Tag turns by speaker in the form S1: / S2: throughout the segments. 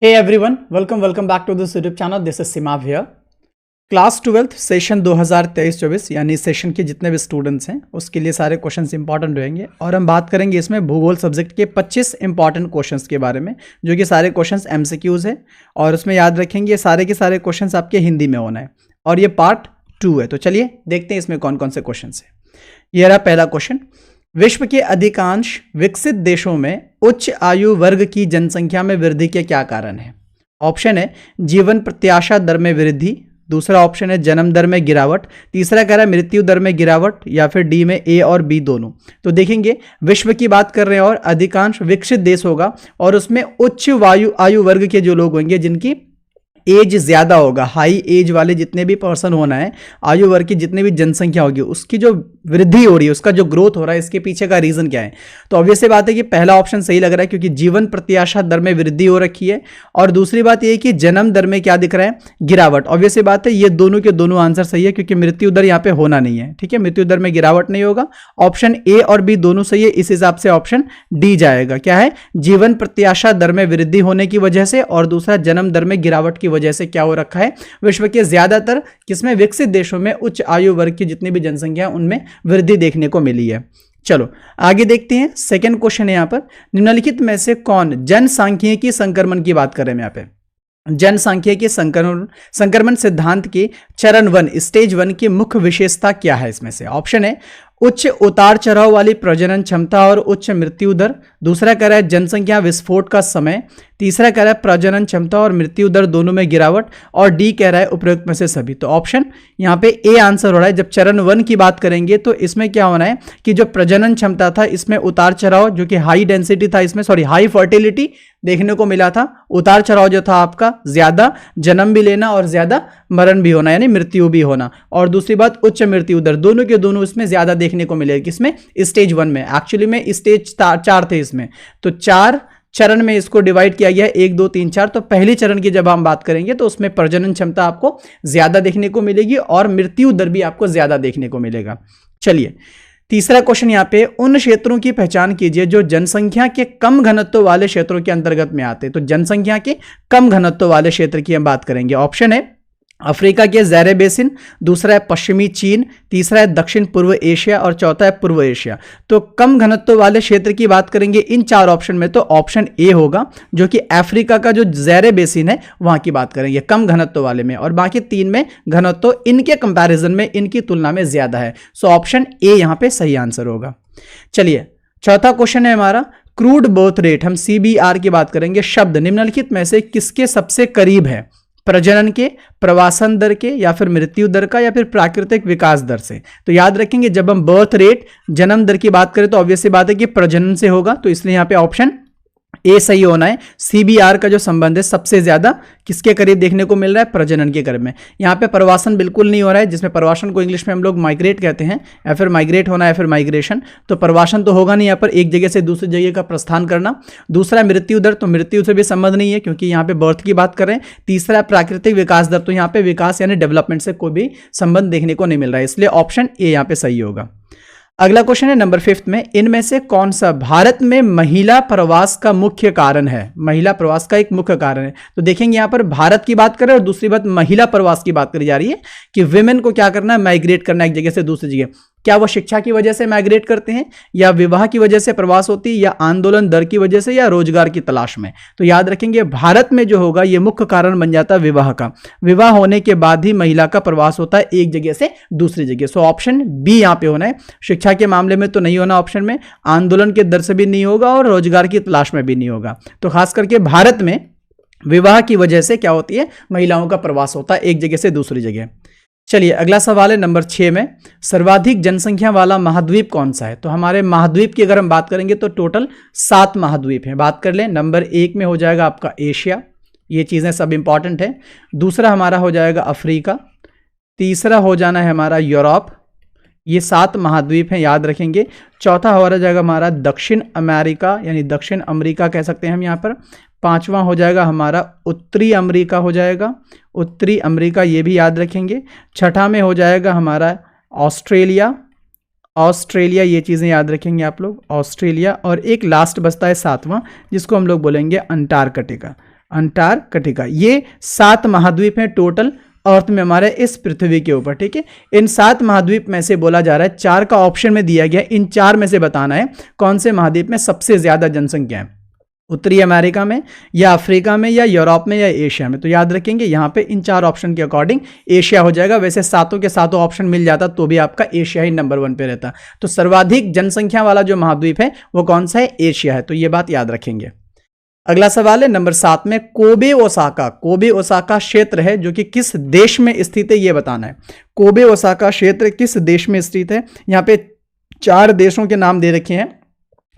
S1: Hey everyone, welcome back to this YouTube channel. This is Simav here. Class 12th session 2023-24 यानी session के जितने भी students हैं उसके लिए सारे क्वेश्चंस इंपॉर्टेंट रहेंगे और हम बात करेंगे इसमें भूगोल सब्जेक्ट के 25 इंपॉर्टेंट क्वेश्चंस के बारे में, जो कि सारे क्वेश्चंस एमसीक्यूज है और उसमें याद रखेंगे सारे के सारे क्वेश्चंस आपके हिंदी में होना है और ये पार्ट 2 है। तो चलिए देखते हैं इसमें कौन कौन से क्वेश्चन है। ये रहा पहला क्वेश्चन, विश्व के अधिकांश विकसित देशों में उच्च आयु वर्ग की जनसंख्या में वृद्धि के क्या कारण है? ऑप्शन है जीवन प्रत्याशा दर में वृद्धि, दूसरा ऑप्शन है जन्म दर में गिरावट, तीसरा कह रहा है मृत्यु दर में गिरावट, या फिर डी में ए और बी दोनों। तो देखेंगे विश्व की बात कर रहे हैं और अधिकांश विकसित देश होगा और उसमें उच्च आयु वर्ग के जो लोग होंगे जिनकी एज ज़्यादा होगा, हाई एज वाले जितने भी पर्सन होना है, आयु वर्ग की जितनी भी जनसंख्या होगी उसकी जो वृद्धि हो रही है, उसका जो ग्रोथ हो रहा है, इसके पीछे का रीज़न क्या है? तो ऑब्वियस सी बात है कि पहला ऑप्शन सही लग रहा है क्योंकि जीवन प्रत्याशा दर में वृद्धि हो रखी है, और दूसरी बात यह कि जन्म दर में क्या दिख रहा है? गिरावट। ऑब्वियस सी बात है ये दोनों के दोनों आंसर सही है क्योंकि मृत्यु दर यहाँ पे होना नहीं है। ठीक है, मृत्यु दर में गिरावट नहीं होगा। ऑप्शन ए और बी दोनों सही है, इस हिसाब से ऑप्शन डी जाएगा। क्या है? जीवन प्रत्याशा दर में वृद्धि होने की वजह से, और दूसरा जन्म दर में गिरावट की वजह से क्या हो रखा है? विश्व के ज्यादातर किसमें? विकसित देशों में उच्च आयु वर्ग की जितनी भी जनसंख्या उनमें वृद्धि देखने को मिली है। चलो आगे देखते हैं। सेकंड क्वेश्चन है यहाँ पर, निम्नलिखित में से कौन जनसांख्यिकी संक्रमण की बात करें? यहाँ पे जनसांख्यिकी संक्रमण सिद्धांत के चरण 1 स्टेज 1 की मुख्य विशेषता क्या है? इसमें से ऑप्शन है उच्च उतार चढ़ाव वाली प्रजनन क्षमता और उच्च मृत्यु दर, दूसरा कह रहा है जनसंख्या विस्फोट का समय, तीसरा कह रहा है प्रजनन क्षमता और मृत्यु दर दोनों में गिरावट, और डी कह रहा है उपरोक्त में से सभी। तो ऑप्शन यहाँ पे ए आंसर हो रहा है। जब चरण 1 की बात करेंगे तो इसमें क्या होना है कि जो प्रजनन क्षमता था इसमें उतार चढ़ाव, जो कि हाई डेंसिटी था, इसमें हाई फर्टिलिटी देखने को मिला था, उतार चढ़ाव जो था आपका ज्यादा जन्म भी लेना और ज्यादा मरण भी होना यानी मृत्यु भी होना, और दूसरी बात उच्च मृत्यु दर, दोनों के दोनों इसमें ज्यादा देखने को मिलेगा। किसमें? स्टेज 1 में। एक्चुअली में स्टेज 4 थे इसमें, तो 4 चरण में इसको डिवाइड किया गया है, 1 2 3 4। तो पहली चरण की जब हम बात करेंगे तो उसमें प्रजनन क्षमता आपको ज्यादा देखने को मिलेगी और मृत्यु दर भी आपको ज्यादा देखने को मिलेगा। चलिए तीसरा क्वेश्चन यहाँ पे, उन क्षेत्रों की पहचान कीजिए जो जनसंख्या के कम घनत्व वाले क्षेत्रों के अंतर्गत में आते हैं। तो जनसंख्या के कम घनत्व वाले क्षेत्र की हम बात करेंगे। ऑप्शन है अफ्रीका के ज़ैरे बेसिन, दूसरा है पश्चिमी चीन, तीसरा है दक्षिण पूर्व एशिया और चौथा है पूर्व एशिया। तो कम घनत्व वाले क्षेत्र की बात करेंगे इन 4 ऑप्शन में तो ऑप्शन ए होगा, जो कि अफ्रीका का जो ज़ैरे बेसिन है वहां की बात करेंगे कम घनत्व वाले में, और बाकी 3 में घनत्व इनके कंपैरिजन में, इनकी तुलना में ज्यादा है। सो ऑप्शन ए यहां पे सही आंसर होगा। चलिए चौथा क्वेश्चन है हमारा, क्रूड बर्थ रेट, हम CBR की बात करेंगे। शब्द निम्नलिखित में से किसके सबसे करीब है? प्रजनन के, प्रवासन दर के, या फिर मृत्यु दर का, या फिर प्राकृतिक विकास दर से? तो याद रखेंगे जब हम बर्थ रेट जन्म दर की बात करें तो ऑब्वियस सी बात है कि प्रजनन से होगा, तो इसलिए यहां पे ऑप्शन ए सही होना है। CBR का जो संबंध है सबसे ज्यादा किसके करीब देखने को मिल रहा है? प्रजनन के करीब में। यहाँ पे प्रवासन बिल्कुल नहीं हो रहा है, जिसमें प्रवासन को इंग्लिश में हम लोग माइग्रेट कहते हैं, या फिर माइग्रेट होना, या फिर माइग्रेशन। तो प्रवासन तो होगा नहीं यहाँ पर, एक जगह से दूसरी जगह का प्रस्थान करना। दूसरा मृत्यु दर, तो मृत्यु से भी संबंध नहीं है क्योंकि यहाँ पे बर्थ की बात कर रहे हैं। तीसरा प्राकृतिक विकास दर, तो यहाँ पे विकास यानी डेवलपमेंट से कोई भी संबंध देखने को नहीं मिल रहा है, इसलिए ऑप्शन ए यहाँ पे सही होगा। अगला क्वेश्चन है नंबर 5 में, इनमें से कौन सा भारत में महिला प्रवास का मुख्य कारण है? महिला प्रवास का एक मुख्य कारण है। तो देखेंगे यहाँ पर भारत की बात करें और दूसरी बात महिला प्रवास की बात करी जा रही है कि विमेन को क्या करना है? माइग्रेट करना एक जगह से दूसरी जगह। क्या वो शिक्षा की वजह से माइग्रेट करते हैं, या विवाह की वजह से प्रवास होती है, या आंदोलन दर की वजह से, या रोजगार की तलाश में? तो याद रखेंगे भारत में जो होगा ये मुख्य कारण बन जाता है विवाह का। विवाह होने के बाद ही महिला का प्रवास होता है एक जगह से दूसरी जगह। सो ऑप्शन बी यहाँ पे होना है। शिक्षा के मामले में तो नहीं होना ऑप्शन में, आंदोलन के दर से भी नहीं होगा, और रोजगार की तलाश में भी नहीं होगा। तो खास करके भारत में विवाह की वजह से क्या होती है? महिलाओं का प्रवास होता है एक जगह से दूसरी जगह। चलिए अगला सवाल है नंबर 6 में, सर्वाधिक जनसंख्या वाला महाद्वीप कौन सा है? तो हमारे महाद्वीप की अगर हम बात करेंगे तो टोटल 7 महाद्वीप हैं। बात कर लें, नंबर 1 में हो जाएगा आपका एशिया, ये चीज़ें सब इंपॉर्टेंट है। दूसरा हमारा हो जाएगा अफ्रीका, तीसरा हो जाना है हमारा यूरोप, ये 7 महाद्वीप हैं, याद रखेंगे। चौथा हो जाएगा हमारा दक्षिण अमेरिका यानी दक्षिण अमेरिका कह सकते हैं हम यहाँ पर। 5वां हो जाएगा हमारा उत्तरी अमेरिका हो जाएगा, उत्तरी अमेरिका ये भी याद रखेंगे। 6ठा में हो जाएगा हमारा ऑस्ट्रेलिया, ऑस्ट्रेलिया ये चीज़ें याद रखेंगे आप लोग, ऑस्ट्रेलिया। और एक लास्ट बचता है 7वां जिसको हम लोग बोलेंगे अंटार्कटिका। अंटार्कटिका। ये 7 महाद्वीप हैं टोटल अर्थ में हमारे इस पृथ्वी के ऊपर, ठीक है। इन 7 महाद्वीप में से बोला जा रहा है, 4 का ऑप्शन में दिया गया, इन 4 में से बताना है कौन से महाद्वीप में सबसे ज्यादा जनसंख्या है, उत्तरी अमेरिका में या अफ्रीका में या यूरोप में या एशिया में। तो याद रखेंगे यहाँ पे इन 4 ऑप्शन के अकॉर्डिंग एशिया हो जाएगा। वैसे 7 के 7 ऑप्शन मिल जाता तो भी आपका एशिया ही नंबर 1 पे रहता। तो सर्वाधिक जनसंख्या वाला जो महाद्वीप है वो कौन सा है, एशिया है। तो ये बात याद रखेंगे। अगला सवाल है नंबर 7 में, कोबे ओसाका। कोबे ओसाका क्षेत्र है जो कि किस देश में स्थित है ये बताना है। कोबे ओसाका क्षेत्र किस देश में स्थित है। यहाँ पे 4 देशों के नाम दे रखे हैं।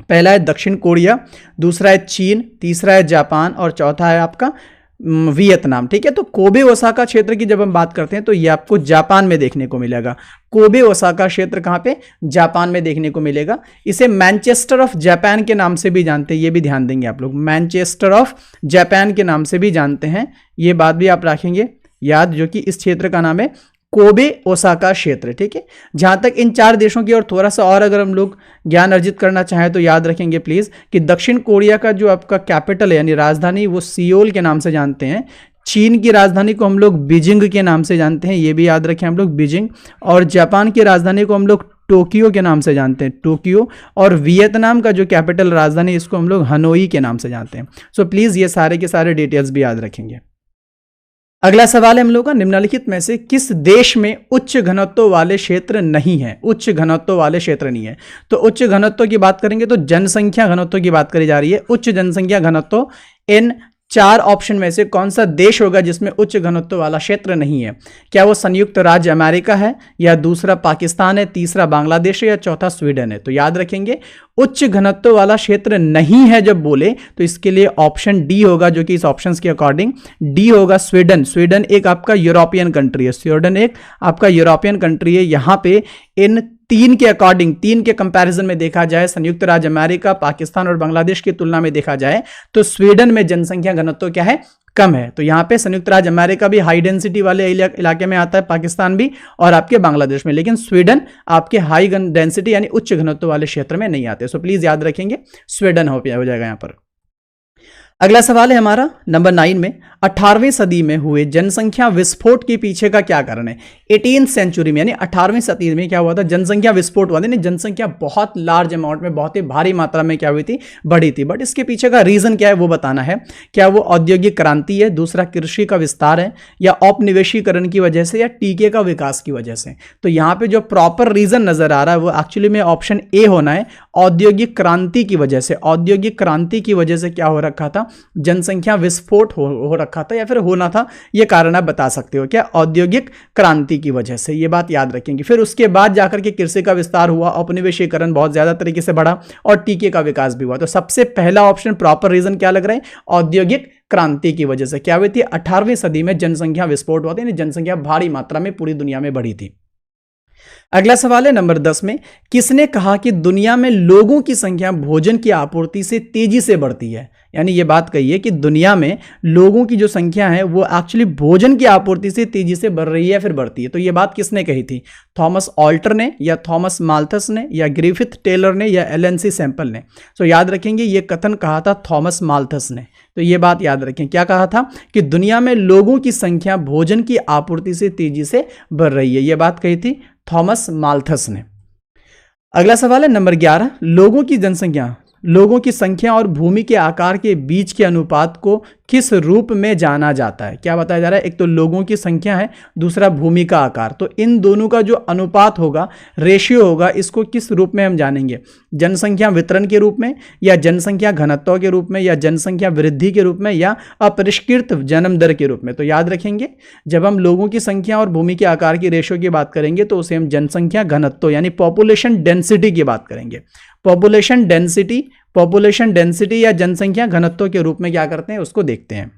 S1: पहला है दक्षिण कोरिया, दूसरा है चीन, तीसरा है जापान और चौथा है आपका वियतनाम, ठीक है। तो कोबे ओसाका क्षेत्र की जब हम बात करते हैं तो ये आपको जापान में देखने को मिलेगा। कोबे ओसाका क्षेत्र कहाँ पे, जापान में देखने को मिलेगा। इसे मैनचेस्टर ऑफ जापान के नाम से भी जानते हैं, ये भी ध्यान देंगे आप लोग, मैनचेस्टर ऑफ जापान के नाम से भी जानते हैं, ये बात भी आप रखेंगे याद, जो कि इस क्षेत्र का नाम है कोबे ओसाका क्षेत्र, ठीक है। जहां तक इन 4 देशों की और थोड़ा सा और अगर हम लोग ज्ञान अर्जित करना चाहें तो याद रखेंगे प्लीज कि दक्षिण कोरिया का जो आपका कैपिटल है यानी राजधानी वो सियोल के नाम से जानते हैं। चीन की राजधानी को हम लोग बीजिंग के नाम से जानते हैं, ये भी याद रखें हम लोग, बीजिंग। और जापान की राजधानी को हम लोग टोक्यो के नाम से जानते हैं, टोक्यो। और वियतनाम का जो कैपिटल राजधानी इसको हम लोग हनोई के नाम से जानते हैं। सो प्लीज ये सारे के सारे डिटेल्स भी याद रखेंगे। अगला सवाल है हम लोग का, निम्नलिखित में से किस देश में उच्च घनत्व वाले क्षेत्र नहीं है। उच्च घनत्व वाले क्षेत्र नहीं है। तो उच्च घनत्व की बात करेंगे तो जनसंख्या घनत्व की बात करी जा रही है। उच्च जनसंख्या घनत्व इन 4 ऑप्शन में से कौन सा देश होगा जिसमें उच्च घनत्व वाला क्षेत्र नहीं है। क्या वो संयुक्त राज्य अमेरिका है, या दूसरा पाकिस्तान है, तीसरा बांग्लादेश है, या चौथा स्वीडन है। तो याद रखेंगे उच्च घनत्व वाला क्षेत्र नहीं है जब बोले तो इसके लिए ऑप्शन डी होगा, जो कि इस ऑप्शंस के अकॉर्डिंग डी होगा, स्वीडन। स्वीडन एक आपका यूरोपियन कंट्री है, स्वीडन एक आपका यूरोपियन कंट्री है। यहां पे इन 3 के अकॉर्डिंग, 3 के कंपैरिजन में देखा जाए, संयुक्त राज्य अमेरिका, पाकिस्तान और बांग्लादेश की तुलना में देखा जाए तो स्वीडन में जनसंख्या घनत्व क्या है, कम है। तो यहां पे संयुक्त राज्य अमेरिका भी हाई डेंसिटी वाले इलाके में आता है, पाकिस्तान भी और आपके बांग्लादेश में, लेकिन स्वीडन आपके हाई डेंसिटी यानी उच्च घनत्व वाले क्षेत्र में नहीं आते। सो प्लीज याद रखेंगे स्वीडन हो जाएगा यहां पर। अगला सवाल है हमारा नंबर 9 में, 18वीं सदी में हुए जनसंख्या विस्फोट के पीछे का क्या कारण है। 18th सेंचुरी में यानी 18वीं सदी में क्या हुआ था, जनसंख्या विस्फोट हुआ था। जनसंख्या बहुत लार्ज अमाउंट में, बहुत ही भारी मात्रा में क्या हुई थी, बढ़ी थी। बट इसके पीछे का रीजन क्या है वो बताना है। क्या वो औद्योगिक क्रांति है, दूसरा कृषि का विस्तार है, या औपनिवेशीकरण की वजह से, या टीके का विकास की वजह से। तो यहाँ पे जो प्रॉपर रीजन नजर आ रहा है वो एक्चुअली में ऑप्शन ए होना है, औद्योगिक क्रांति की वजह से। औद्योगिक क्रांति की वजह से क्या हो रखा था, जनसंख्या विस्फोट हो रखा था, या फिर होना था, ये कारण आप बता सकते हो क्या, औद्योगिक क्रांति की वजह से। ये बात याद रखेंगे। फिर उसके बाद जाकर के कृषि का विस्तार हुआ, औपनिवेशीकरण बहुत ज्यादा तरीके से बढ़ा और टीके का विकास भी हुआ। तो सबसे पहला ऑप्शन प्रॉपर रीजन क्या लग रहा है, औद्योगिक क्रांति की वजह से क्या हुई थी, 18वीं सदी में जनसंख्या विस्फोट हुआ था, यानी जनसंख्या भारी मात्रा में पूरी दुनिया में बढ़ी थी। अगला सवाल है नंबर 10 में, किसने कहा कि दुनिया में लोगों की संख्या भोजन की आपूर्ति से तेजी से बढ़ती है। यानी ये बात कही है कि दुनिया में लोगों की जो संख्या है वो एक्चुअली भोजन की आपूर्ति से तेजी से बढ़ रही है, फिर बढ़ती है। तो ये बात किसने कही थी, थॉमस ऑल्टर ने, या थॉमस माल्थस ने, या ग्रिफिथ टेलर ने, या एलन सैंपल ने। तो याद रखेंगे ये कथन कहा था थॉमस माल्थस ने। तो ये बात याद रखें, क्या कहा था कि दुनिया में लोगों की संख्या भोजन की आपूर्ति से तेजी से बढ़ रही है, ये बात कही थी थॉमस माल्थस ने। अगला सवाल है नंबर 11, लोगों की संख्या और भूमि के आकार के बीच के अनुपात को किस रूप में जाना जाता है। क्या बताया जा रहा है, एक तो लोगों की संख्या है, दूसरा भूमि का आकार। तो इन दोनों का जो अनुपात होगा, रेशियो होगा, इसको किस रूप में हम जानेंगे, जनसंख्या वितरण के रूप में, या जनसंख्या घनत्व के रूप में, या जनसंख्या वृद्धि के रूप में, या अपरिष्कृत जन्म दर के रूप में। तो याद रखेंगे जब हम लोगों की संख्या और भूमि के आकार की रेशियो की बात करेंगे तो उसे हम जनसंख्या घनत्व यानी पॉपुलेशन डेंसिटी की बात करेंगे। पॉपुलेशन डेंसिटी या जनसंख्या घनत्व के रूप में क्या करते हैं उसको देखते हैं।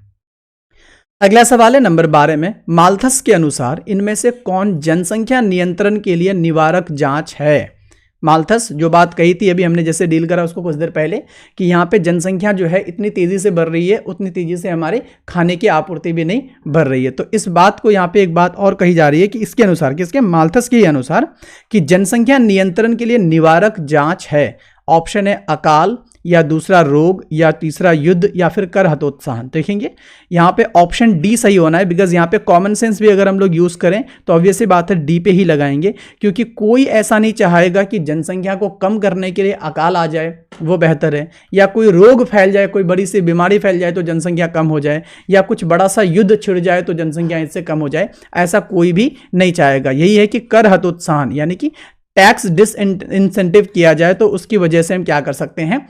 S1: अगला सवाल है नंबर 12 में, माल्थस के अनुसार इनमें से कौन जनसंख्या नियंत्रण के लिए निवारक जांच है। माल्थस जो बात कही थी अभी हमने जैसे डील करा उसको कुछ देर पहले, कि यहाँ पे जनसंख्या जो है इतनी तेजी से बढ़ रही है, उतनी तेजी से हमारे खाने की आपूर्ति भी नहीं बढ़ रही है। तो इस बात को यहाँ पे एक बात और कही जा रही है कि इसके अनुसार, किसके, माल्थस के अनुसार, कि जनसंख्या नियंत्रण के लिए निवारक जांच है। ऑप्शन है अकाल, या दूसरा रोग, या तीसरा युद्ध, या फिर कर हतोत्साहन। देखेंगे यहाँ पे ऑप्शन डी सही होना है, बिकॉज यहाँ पे कॉमन सेंस भी अगर हम लोग यूज करें तो ऑब्वियस सी बात है डी पे ही लगाएंगे, क्योंकि कोई ऐसा नहीं चाहेगा कि जनसंख्या को कम करने के लिए अकाल आ जाए, वो बेहतर है, या कोई रोग फैल जाए, कोई बड़ी सी बीमारी फैल जाए तो जनसंख्या कम हो जाए, या कुछ बड़ा सा युद्ध छिड़ जाए तो जनसंख्या इससे कम हो जाए, ऐसा कोई भी नहीं चाहेगा। यही है कि कर हतोत्साहन यानी कि टैक्स डिसइंसेंटिव किया जाए, तो उसकी वजह से हम क्या कर सकते हैं,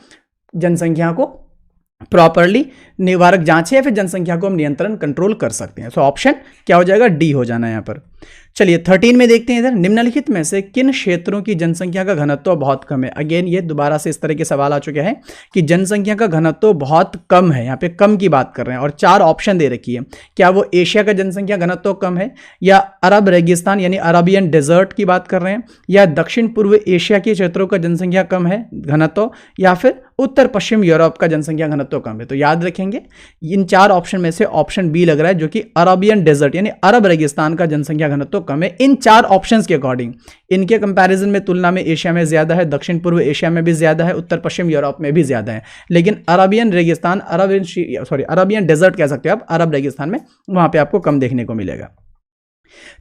S1: जनसंख्या को प्रॉपरली निवारक जांच या फिर जनसंख्या को हम नियंत्रण कंट्रोल कर सकते हैं। सो ऑप्शन क्या हो जाएगा, डी हो जाना है यहां पर। चलिए 13 में देखते हैं इधर, निम्नलिखित में से किन क्षेत्रों की जनसंख्या का घनत्व बहुत कम है। अगेन ये दोबारा से इस तरह के सवाल आ चुके हैं कि जनसंख्या का घनत्व बहुत कम है, यहाँ पे कम की बात कर रहे हैं और 4 ऑप्शन दे रखी है। क्या वो एशिया का जनसंख्या घनत्व कम है, या अरब रेगिस्तान यानी अरबियन डेजर्ट की बात कर रहे हैं, या दक्षिण पूर्व एशिया के क्षेत्रों का जनसंख्या कम है घनत्व, या फिर उत्तर पश्चिम यूरोप का जनसंख्या घनत्व कम है। तो याद रखेंगे इन 4 ऑप्शन में से ऑप्शन बी लग रहा है, जो कि अरबियन डेजर्ट यानी अरब रेगिस्तान का जनसंख्या घनत्व कम है। इन 4 ऑप्शंस के अकॉर्डिंग, इनके कंपैरिजन में तुलना में एशिया में ज्यादा है, दक्षिण पूर्व एशिया में भी ज्यादा है, उत्तर पश्चिम यूरोप में भी ज्यादा है, लेकिन अरबियन रेगिस्तान अरबियन डेजर्ट कह सकते हो आप, अरब रेगिस्तान में वहां पे आपको कम देखने को मिलेगा।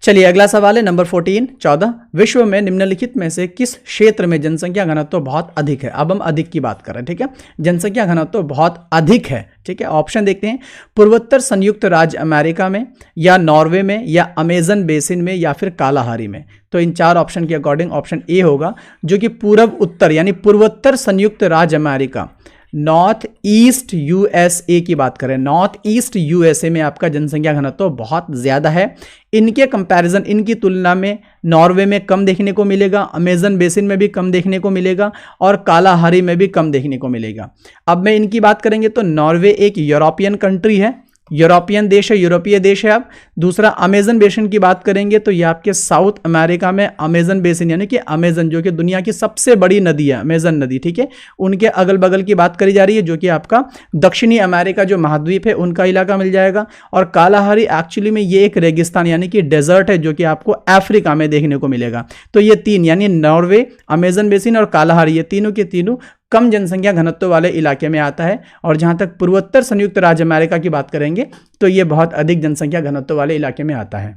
S1: चलिए अगला सवाल है नंबर 14 विश्व में निम्नलिखित में से किस क्षेत्र में जनसंख्या घनत्व बहुत अधिक है। अब हम अधिक की बात कर रहे हैं, ठीक है, जनसंख्या घनत्व बहुत अधिक है, ठीक है। ऑप्शन देखते हैं, पूर्वोत्तर संयुक्त राज्य अमेरिका में, या नॉर्वे में, या अमेजन बेसिन में, या फिर कालाहारी में। तो इन 4 ऑप्शन के अकॉर्डिंग ऑप्शन ए होगा, जो कि पूर्व उत्तर यानी पूर्वोत्तर संयुक्त राज्य अमेरिका, नॉर्थ ईस्ट यूएसए की बात करें, नॉर्थ ईस्ट यूएसए में आपका जनसंख्या घनत्व बहुत ज्यादा है। इनके कंपैरिजन, इनकी तुलना में नॉर्वे में कम देखने को मिलेगा, अमेजन बेसिन में भी कम देखने को मिलेगा, और कालाहारी में भी कम देखने को मिलेगा। अब मैं इनकी बात करेंगे तो नॉर्वे एक यूरोपियन कंट्री है, यूरोपियन देश है, यूरोपीय देश है। आप दूसरा अमेजन बेसिन की बात करेंगे तो ये आपके साउथ अमेरिका में अमेजन बेसिन यानी कि अमेजन जो कि दुनिया की सबसे बड़ी नदी है, अमेजन नदी, ठीक है, उनके अगल बगल की बात करी जा रही है, जो कि आपका दक्षिणी अमेरिका जो महाद्वीप है उनका इलाका मिल जाएगा। और कालाहारी एक्चुअली में ये एक रेगिस्तान यानी कि डेजर्ट है, जो कि आपको अफ्रीका में देखने को मिलेगा। तो ये 3 यानी नॉर्वे, अमेजन बेसिन और कालाहारी, ये तीनों के तीनों कम जनसंख्या घनत्व वाले इलाके में आता है। और जहां तक पूर्वोत्तर संयुक्त राज्य अमेरिका की बात करेंगे तो ये बहुत अधिक जनसंख्या घनत्व वाले इलाके में आता है।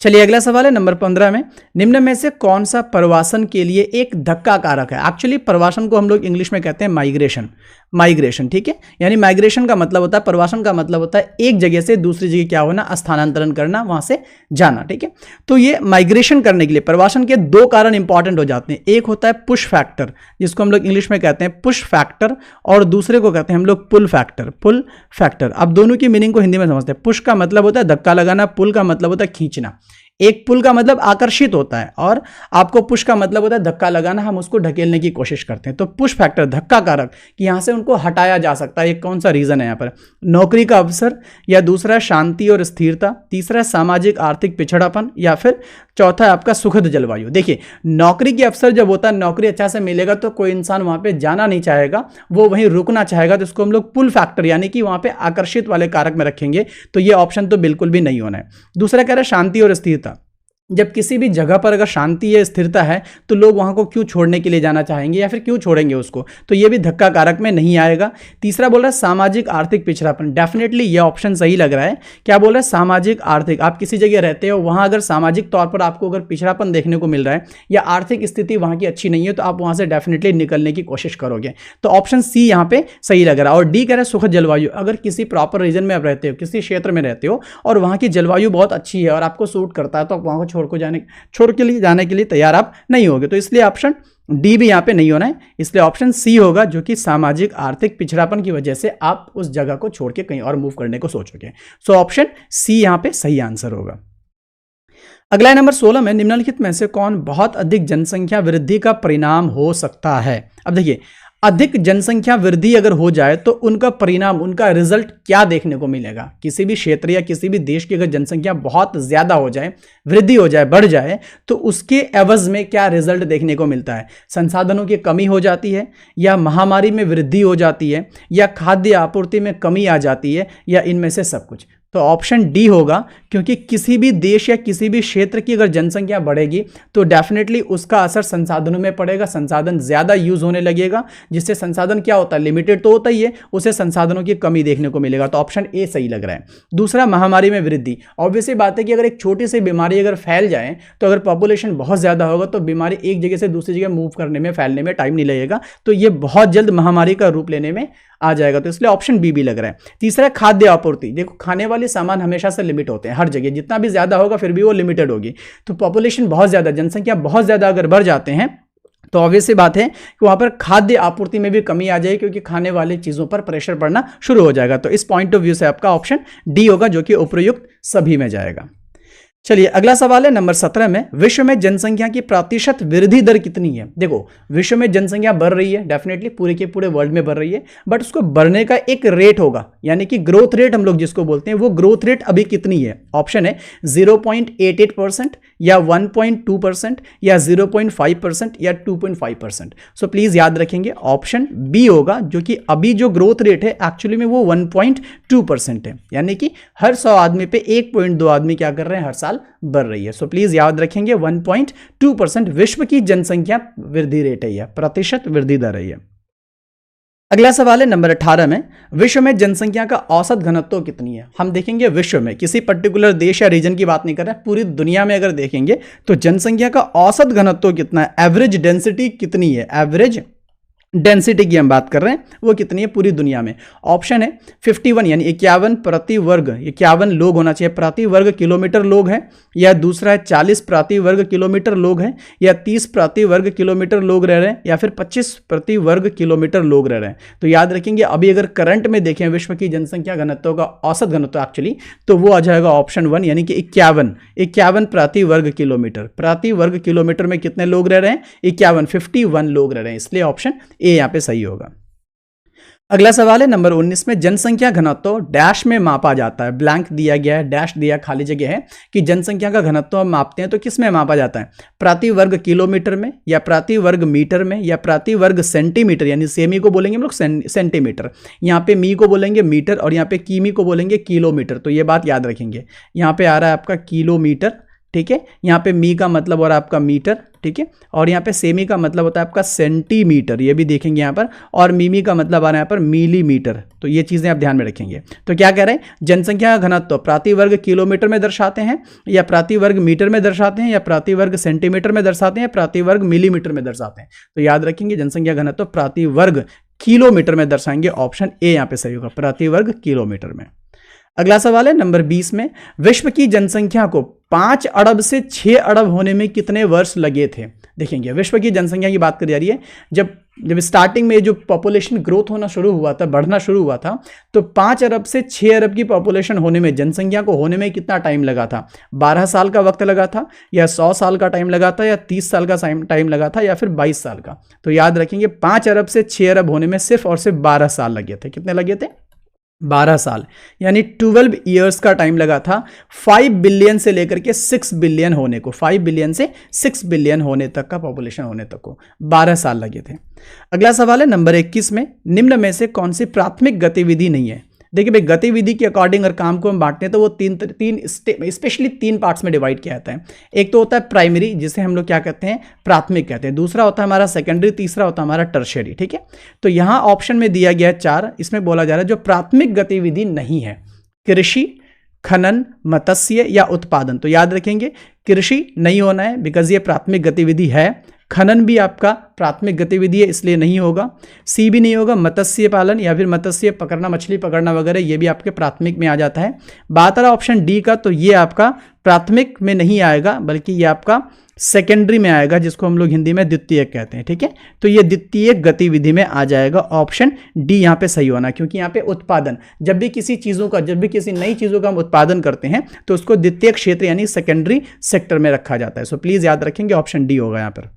S1: चलिए अगला सवाल है नंबर 15 में, निम्न में से कौन सा प्रवासन के लिए एक धक्का कारक है। एक्चुअली प्रवासन को हम लोग इंग्लिश में कहते हैं माइग्रेशन, ठीक है, यानी माइग्रेशन का मतलब होता है, प्रवासन का मतलब होता है एक जगह से दूसरी जगह क्या होना, स्थानांतरण करना, वहां से जाना, ठीक है। तो ये माइग्रेशन करने के लिए प्रवासन के 2 कारण इंपॉर्टेंट हो जाते हैं। एक होता है पुश फैक्टर, जिसको हम लोग इंग्लिश में कहते हैं पुश फैक्टर, और दूसरे को कहते हैं हम लोग पुल फैक्टर। अब दोनों की मीनिंग को हिंदी में समझते हैं। पुश का मतलब होता है धक्का लगाना, पुल का मतलब होता है खींचना। एक पुल का मतलब आकर्षित होता है और आपको पुश का मतलब होता है धक्का लगाना, हम उसको ढकेलने की कोशिश करते हैं। तो पुश फैक्टर, धक्का कारक, कि यहां से उनको हटाया जा सकता है। एक कौन सा रीजन है यहाँ पर, नौकरी का अवसर, या दूसरा शांति और स्थिरता, तीसरा सामाजिक आर्थिक पिछड़ापन, या फिर चौथा है आपका सुखद जलवायु। देखिए नौकरी के अवसर जब होता है, नौकरी अच्छा से मिलेगा तो कोई इंसान वहां पे जाना नहीं चाहेगा, वो वहीं रुकना चाहेगा, तो इसको हम लोग पुल फैक्टर यानी कि वहां पे आकर्षित वाले कारक में रखेंगे। तो ये ऑप्शन तो बिल्कुल भी नहीं होना है। दूसरा कह रहा है शांति और स्थिरता, जब किसी भी जगह पर अगर शांति या स्थिरता है तो लोग वहां को क्यों छोड़ने के लिए जाना चाहेंगे या फिर क्यों छोड़ेंगे उसको, तो ये भी धक्का कारक में नहीं आएगा। तीसरा बोल रहा है सामाजिक आर्थिक पिछड़ापन, डेफिनेटली ये ऑप्शन सही लग रहा है। क्या बोल रहा है, सामाजिक आर्थिक, आप किसी जगह रहते हो, वहां अगर सामाजिक तौर पर आपको अगर पिछड़ापन देखने को मिल रहा है या आर्थिक स्थिति वहां की अच्छी नहीं है, तो आप वहां से डेफिनेटली निकलने की कोशिश करोगे। तो ऑप्शन सी यहाँ पे सही लग रहा है। और डी कह रहा है सुखद जलवायु, अगर किसी प्रॉपर रीजन में आप रहते हो, किसी क्षेत्र में रहते हो और वहां की जलवायु बहुत अच्छी है और आपको सूट करता है, तो आप वहां को छोड़ के जाने के लिए तैयार आप नहीं होगे। तो इसलिए ऑप्शन डी भी यहां पे नहीं होना है, इसलिए ऑप्शन सी होगा, जो कि सामाजिक आर्थिक पिछड़ापन की वजह से आप उस जगह को छोड़ के कहीं और मूव करने को सोचोगे। सो ऑप्शन सी यहां पे सही आंसर होगा। अगला नंबर 16 में, निम्नलिखित में से कौन बहुत अधिक जनसंख्या वृद्धि का परिणाम हो सकता है। अब देखिए अधिक जनसंख्या वृद्धि अगर हो जाए तो उनका परिणाम, उनका रिजल्ट क्या देखने को मिलेगा। किसी भी क्षेत्र या किसी भी देश की अगर जनसंख्या बहुत ज्यादा हो जाए, वृद्धि हो जाए, बढ़ जाए, तो उसके एवज में क्या रिजल्ट देखने को मिलता है। संसाधनों की कमी हो जाती है, या महामारी में वृद्धि हो जाती है, या खाद्य आपूर्ति में कमी आ जाती है, या इनमें से सब कुछ। तो ऑप्शन डी होगा, क्योंकि किसी भी देश या किसी भी क्षेत्र की अगर जनसंख्या बढ़ेगी तो डेफिनेटली उसका असर संसाधनों में पड़ेगा, संसाधन ज्यादा यूज होने लगेगा, जिससे संसाधन क्या होता है, लिमिटेड तो होता ही है, उसे संसाधनों की कमी देखने को मिलेगा। तो ऑप्शन ए सही लग रहा है। दूसरा, महामारी में वृद्धि। ऑब्वियसली बात है कि अगर एक छोटी सी बीमारी अगर फैल जाए तो अगर पॉपुलेशन बहुत ज्यादा होगा तो बीमारी एक जगह से दूसरी जगह मूव करने में, फैलने में टाइम नहीं लगेगा, तो ये बहुत जल्द महामारी का रूप लेने में आ जाएगा। तो इसलिए ऑप्शन बी भी लग रहा है। तीसरा, खाद्य आपूर्ति। देखो, खाने वाले सामान हमेशा से लिमिट होते हैं हर जगह, जितना भी ज्यादा होगा फिर भी वो लिमिटेड होगी। तो पॉपुलेशन बहुत ज्यादा, जनसंख्या बहुत ज्यादा अगर बढ़ जाते हैं तो ऑब्वियस सी बात है कि वहां पर खाद्य आपूर्ति में भी कमी आ जाएगी, क्योंकि खाने वाली चीजों पर प्रेशर पड़ना शुरू हो जाएगा। तो इस पॉइंट ऑफ व्यू से आपका ऑप्शन डी होगा, जो कि उपयुक्त सभी में जाएगा। चलिए अगला सवाल है नंबर 17 में, विश्व में जनसंख्या की प्रतिशत वृद्धि दर कितनी है। देखो, विश्व में जनसंख्या बढ़ रही है, डेफिनेटली पूरे के पूरे वर्ल्ड में बढ़ रही है, बट उसको बढ़ने का एक रेट होगा, यानी कि ग्रोथ रेट हम लोग जिसको बोलते हैं, वो ग्रोथ रेट अभी कितनी है। ऑप्शन है 0.88% या 1.2% या 0.5% या 2.5%। सो प्लीज याद रखेंगे ऑप्शन बी होगा, जो कि अभी जो ग्रोथ रेट है एक्चुअली में वो 1.2% है, यानी कि हर 100 आदमी पे 1.2 आदमी क्या कर रहे हैं, हर साल बढ़ रही है। सो प्लीज याद रखेंगे 1.2% विश्व की जनसंख्या वृद्धि रेट है, यह प्रतिशत वृद्धि दर है। अगला सवाल है नंबर 18 में, विश्व में जनसंख्या का औसत घनत्व कितनी है। हम देखेंगे विश्व में, किसी पर्टिकुलर देश या रीजन की बात नहीं कर रहे हैं, पूरी दुनिया में अगर देखेंगे तो जनसंख्या का औसत घनत्व कितना है, एवरेज डेंसिटी कितनी है, एवरेज डेंसिटी की हम बात कर रहे हैं, वो कितनी है पूरी दुनिया में। ऑप्शन है 51 यानी 51 प्रति वर्ग, 51 लोग होना चाहिए प्रति वर्ग किलोमीटर लोग हैं, या दूसरा है 40 प्रति वर्ग किलोमीटर लोग हैं, या 30 प्रति वर्ग किलोमीटर लोग रह रहे हैं, या फिर 25 प्रति वर्ग किलोमीटर लोग रह रहे हैं। तो याद रखेंगे अभी अगर करंट में देखें विश्व की जनसंख्या घनत्व का औसत घनत्व एक्चुअली, तो वो आ जाएगा ऑप्शन 1 यानी कि 51 प्रति वर्ग किलोमीटर। प्रति वर्ग किलोमीटर में कितने लोग रह रहे हैं, 51 लोग रह रहे हैं, इसलिए ऑप्शन ए यहां पे सही होगा। अगला सवाल है नंबर 19 में, जनसंख्या घनत्व डैश में मापा जाता है। ब्लैंक दिया गया है, डैश दिया खाली जगह है कि जनसंख्या का घनत्व हम मापते हैं तो किस में मापा जाता है, प्रति वर्ग किलोमीटर में, या प्रति वर्ग मीटर में, या प्रति वर्ग सेंटीमीटर, यानी सेमी को बोलेंगे हम लोग सेंटीमीटर, यहाँ पे मी को बोलेंगे मीटर, और यहाँ पे कीमी को बोलेंगे किलोमीटर। तो ये बात याद रखेंगे, यहाँ पे आ रहा है आपका किलोमीटर, ठीक है, यहाँ पे मी का मतलब हो रहा है आपका मीटर, ठीक है, और यहाँ पे सेमी का मतलब होता है आपका सेंटीमीटर, ये भी देखेंगे यहाँ पर, और मीमी का मतलब आ रहा है यहाँ पर मिलीमीटर। तो ये चीजें आप ध्यान में रखेंगे। तो क्या कह रहे हैं, जनसंख्या का घनत्व प्रति वर्ग किलोमीटर में दर्शाते हैं, या प्रति वर्ग मीटर में दर्शाते हैं, या प्रति वर्ग सेंटीमीटर में दर्शाते हैं, प्रति वर्ग मिलीमीटर में दर्शाते हैं। तो याद रखेंगे जनसंख्या घनत्व प्रति वर्ग किलोमीटर में दर्शाएंगे, ऑप्शन ए यहाँ पे सही होगा, प्रति वर्ग किलोमीटर में। अगला सवाल है नंबर 20 में, विश्व की जनसंख्या को 5 अरब से 6 अरब होने में कितने वर्ष लगे थे। देखेंगे विश्व की जनसंख्या की बात करी जा रही है, जब स्टार्टिंग में जो पॉपुलेशन ग्रोथ होना शुरू हुआ था, बढ़ना शुरू हुआ था, तो 5 अरब से 6 अरब की पॉपुलेशन होने में, जनसंख्या को होने में कितना टाइम लगा था, 12 साल का वक्त लगा था, या 100 साल का टाइम लगा था, या 30 साल का टाइम लगा था, या फिर 22 साल का। तो याद रखेंगे 5 अरब से 6 अरब होने में सिर्फ और सिर्फ 12 साल लगे थे। कितने लगे थे, 12 साल, यानी 12 ईयर्स का टाइम लगा था 5 बिलियन से लेकर के 6 बिलियन होने को, 5 बिलियन से 6 बिलियन होने तक का पॉपुलेशन होने तक को 12 साल लगे थे। अगला सवाल है नंबर 21 में, निम्न में से कौन सी प्राथमिक गतिविधि नहीं है। देखिए भाई, गतिविधि के अकॉर्डिंग अगर काम को हम बांटते हैं तो वो स्पेशली तीन पार्ट्स में डिवाइड किया जाता है। एक तो होता है प्राइमरी, जिसे हम लोग क्या कहते हैं, प्राथमिक कहते हैं, दूसरा होता है हमारा सेकेंडरी, तीसरा होता है हमारा टर्शियरी, ठीक है। तो यहाँ ऑप्शन में दिया गया है 4, इसमें बोला जा रहा है जो प्राथमिक गतिविधि नहीं है, कृषि, खनन, मत्स्य या उत्पादन। तो याद रखेंगे कृषि नहीं होना है, बिकॉज ये प्राथमिक गतिविधि है। खनन भी आपका प्राथमिक गतिविधि है, इसलिए नहीं होगा। सी भी नहीं होगा, मत्स्य पालन या फिर मत्स्य पकड़ना, मछली पकड़ना वगैरह, ये भी आपके प्राथमिक में आ जाता है। बात आ रहा ऑप्शन डी का, तो ये आपका प्राथमिक में नहीं आएगा, बल्कि ये आपका सेकेंडरी में आएगा, जिसको हम लोग हिंदी में द्वितीयक कहते हैं, ठीक है। तो ये द्वितीयक गतिविधि में आ जाएगा, ऑप्शन डी यहाँ पे सही होना, क्योंकि यहाँ पे उत्पादन, जब भी किसी चीज़ों का, जब भी किसी नई चीज़ों का हम उत्पादन करते हैं तो उसको द्वितीयक क्षेत्र यानी सेकेंडरी सेक्टर में रखा जाता है। सो प्लीज याद रखेंगे ऑप्शन डी होगा यहाँ पर।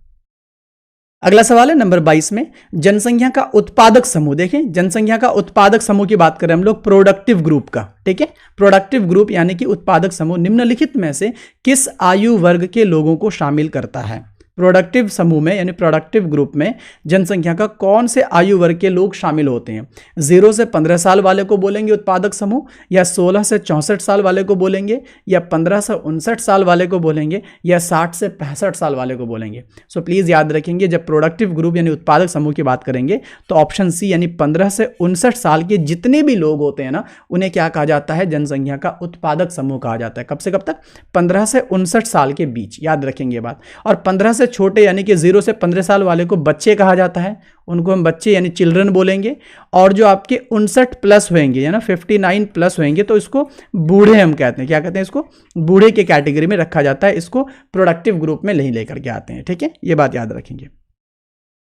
S1: अगला सवाल है नंबर 22 में, जनसंख्या का उत्पादक समूह। देखें, जनसंख्या का उत्पादक समूह की बात करें हम लोग प्रोडक्टिव ग्रुप का, ठीक है। प्रोडक्टिव ग्रुप यानी कि उत्पादक समूह निम्नलिखित में से किस आयु वर्ग के लोगों को शामिल करता है। प्रोडक्टिव समूह में यानी प्रोडक्टिव ग्रुप में जनसंख्या का कौन से आयु वर्ग के लोग शामिल होते हैं? 0 से 15 साल वाले को बोलेंगे उत्पादक समूह, या 16 से 64 साल वाले को बोलेंगे, या 15 से 59 साल वाले को बोलेंगे, या 60 से 65 साल वाले को बोलेंगे? सो प्लीज़ याद रखेंगे, जब प्रोडक्टिव ग्रुप यानी उत्पादक समूह की बात करेंगे तो ऑप्शन सी यानी 15 से 59 साल के जितने भी लोग होते हैं ना, उन्हें क्या कहा जाता है? जनसंख्या का उत्पादक समूह कहा जाता है। कब से कब तक? 15 से 59 साल के बीच, याद रखेंगे ये बात। और 15 से छोटे यानी कि 0 से 15 साल वाले को बच्चे कहा जाता है, उनको हम बच्चे यानी चिल्ड्रन बोलेंगे। और जो आपके 59 प्लस होंगे या ना 59 प्लस होंगे तो इसको बूढ़े हम कहते हैं। क्या कहते हैं? इसको बूढ़े के कैटेगरी में रखा जाता है, इसको प्रोडक्टिव ग्रुप में नहीं लेकर के आते हैं। ठीक है, ये बात याद रखेंगे।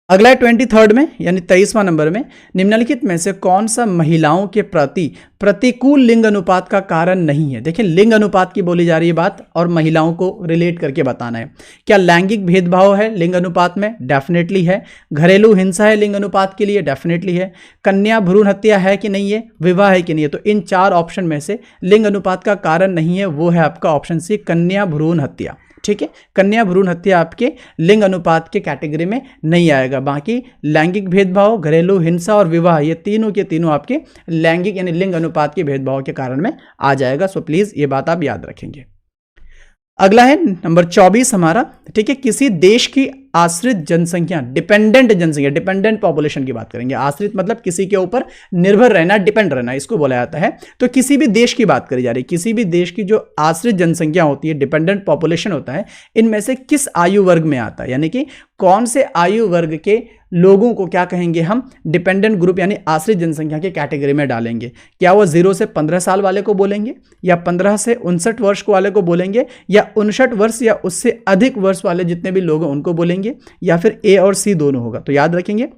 S1: अगला है 23rd में यानी 23वां नंबर में, निम्नलिखित में से कौन सा महिलाओं के प्रति प्रतिकूल लिंग अनुपात का कारण नहीं है? देखिए, लिंग अनुपात की बोली जा रही है बात और महिलाओं को रिलेट करके बताना है। क्या लैंगिक भेदभाव है लिंग अनुपात में? डेफिनेटली है। घरेलू हिंसा है लिंग अनुपात के लिए? डेफिनेटली है। कन्या भ्रूण हत्या है कि नहीं है? विवाह है कि नहीं है? तो इन 4 ऑप्शन में से लिंग अनुपात का कारण नहीं है, वो है आपका ऑप्शन सी, कन्या भ्रूण हत्या। ठीक है, कन्या भ्रूण हत्या आपके लिंग अनुपात के कैटेगरी में नहीं आएगा। बाकी लैंगिक भेदभाव, घरेलू हिंसा और विवाह, ये तीनों के तीनों आपके लैंगिक यानी लिंग अनुपात के भेदभाव के कारण में आ जाएगा। सो प्लीज ये बात आप याद रखेंगे। अगला है नंबर 24 हमारा। ठीक है, किसी देश की आश्रित जनसंख्या, डिपेंडेंट जनसंख्या, डिपेंडेंट पॉपुलेशन की बात करेंगे। आश्रित मतलब किसी के ऊपर निर्भर रहना, डिपेंड रहना, इसको बोला जाता है। तो किसी भी देश की बात करी जा रही है, किसी भी देश की जो आश्रित जनसंख्या होती है, डिपेंडेंट पॉपुलेशन होता है, इनमें से किस आयु वर्ग में आता है, यानी कि कौन से आयु वर्ग के लोगों को क्या कहेंगे हम? डिपेंडेंट ग्रुप यानी आश्रित जनसंख्या के कैटेगरी में डालेंगे। क्या वो 0 से 15 साल वाले को बोलेंगे, या 15 से 59 वर्ष वाले को बोलेंगे, या 59 वर्ष या उससे अधिक वर्ष वाले जितने भी लोग हैं उनको बोलेंगे, या फिर ए और सी दोनों होगा? तो याद रखेंगे,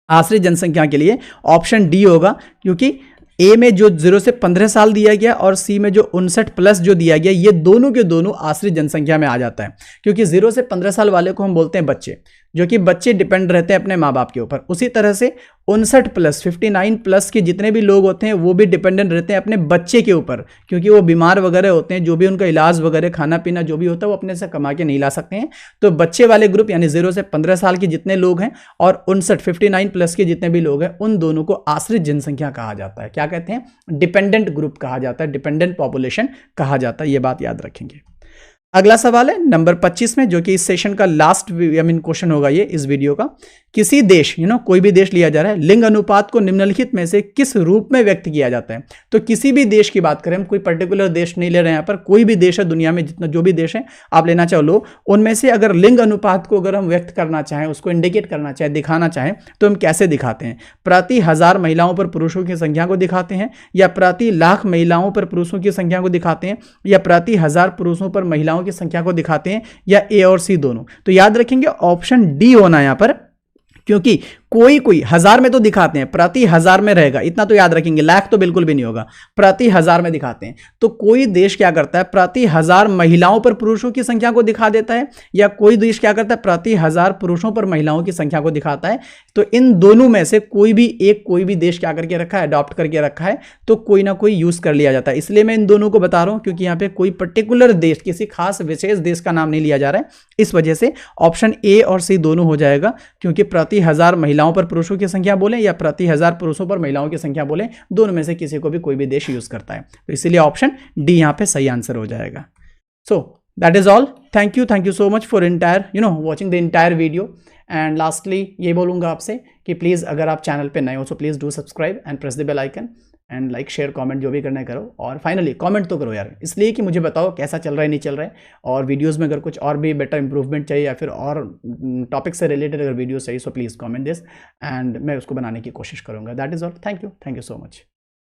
S1: आश्रित जनसंख्या के लिए ऑप्शन डी होगा, क्योंकि ए में जो 0 से 15 साल दिया गया और सी में जो 59 प्लस जो दिया गया, ये दोनों के दोनों आश्रित जनसंख्या में आ जाता है। क्योंकि 0 से 15 साल वाले को हम बोलते हैं बच्चे, जो कि बच्चे डिपेंड रहते हैं अपने माँ बाप के ऊपर। उसी तरह से 59 प्लस 59 प्लस के जितने भी लोग होते हैं वो भी डिपेंडेंट रहते हैं अपने बच्चे के ऊपर, क्योंकि वो बीमार वगैरह होते हैं, जो भी उनका इलाज वगैरह, खाना पीना जो भी होता है वो अपने से कमा के नहीं ला सकते हैं। तो बच्चे वाले ग्रुप यानी 0 से 15 साल के जितने लोग हैं और 59 प्लस के जितने भी लोग हैं, उन दोनों को आश्रित जनसंख्या कहा जाता है। क्या कहते हैं? डिपेंडेंट ग्रुप कहा जाता है, डिपेंडेंट पॉपुलेशन कहा जाता है। ये बात याद रखेंगे। अगला सवाल है नंबर 25 में, जो कि इस सेशन का लास्ट क्वेश्चन होगा ये इस वीडियो का। किसी देश, कोई भी देश लिया जा रहा है, लिंग अनुपात को निम्नलिखित में से किस रूप में व्यक्त किया जाता है? तो किसी भी देश की बात करें, हम कोई पर्टिकुलर देश नहीं ले रहे हैं यहाँ पर, कोई भी देश है दुनिया में, जितना जो भी देश है आप लेना चाहो लो, उनमें से अगर लिंग अनुपात को अगर हम व्यक्त करना चाहें, उसको इंडिकेट करना चाहें, दिखाना चाहें, तो हम कैसे दिखाते हैं? प्रति 1000 महिलाओं पर पुरुषों की संख्या को दिखाते हैं, या प्रति लाख महिलाओं पर पुरुषों की संख्या को दिखाते हैं, या प्रति 1000 पुरुषों पर महिलाओं की संख्या को दिखाते हैं, या ए और सी दोनों? तो याद रखेंगे ऑप्शन डी होना यहां पर, क्योंकि कोई 1000 में तो दिखाते हैं, प्रति 1000 में रहेगा, इतना तो याद रखेंगे, लाख तो बिल्कुल भी नहीं होगा, प्रति 1000 में दिखाते हैं। तो कोई देश क्या करता है, प्रति 1000 महिलाओं पर पुरुषों की संख्या को दिखा देता है, या कोई देश क्या करता है, प्रति 1000 पुरुषों पर महिलाओं की संख्या को दिखाता है। तो इन दोनों में से कोई भी देश क्या करके रखा है, अडॉप्ट करके रखा है, तो कोई ना कोई यूज कर लिया जाता है। इसलिए मैं इन दोनों को बता रहा हूं, क्योंकि यहां पे कोई पर्टिकुलर देश, किसी खास विशेष देश का नाम नहीं लिया जा रहा है, इस वजह से ऑप्शन ए और सी दोनों हो जाएगा। क्योंकि प्रति 1000 महिलाओं पर पुरुषों की संख्या बोले या प्रति 1000 पुरुषों पर महिलाओं की संख्या बोले, दोनों में से किसी को भी कोई भी देश यूज करता है। तो इसीलिए ऑप्शन डी यहां पे सही आंसर हो जाएगा। So that is all. Thank you so much for watching the entire video. And lastly ये बोलूंगा आपसे कि प्लीज़ अगर आप चैनल पे नए हो तो please do subscribe and press the bell icon and like share comment जो भी करना है करो। और फाइनली कमेंट तो करो यार, इसलिए कि मुझे बताओ कैसा चल रहा है, नहीं चल रहा है, और वीडियोस में अगर कुछ और भी बेटर इंप्रूवमेंट चाहिए या फिर और टॉपिक से रिलेटेड अगर वीडियोस चाहिए, so please comment this and मैं उसको बनाने की कोशिश करूँगा। That is all. Thank you so much.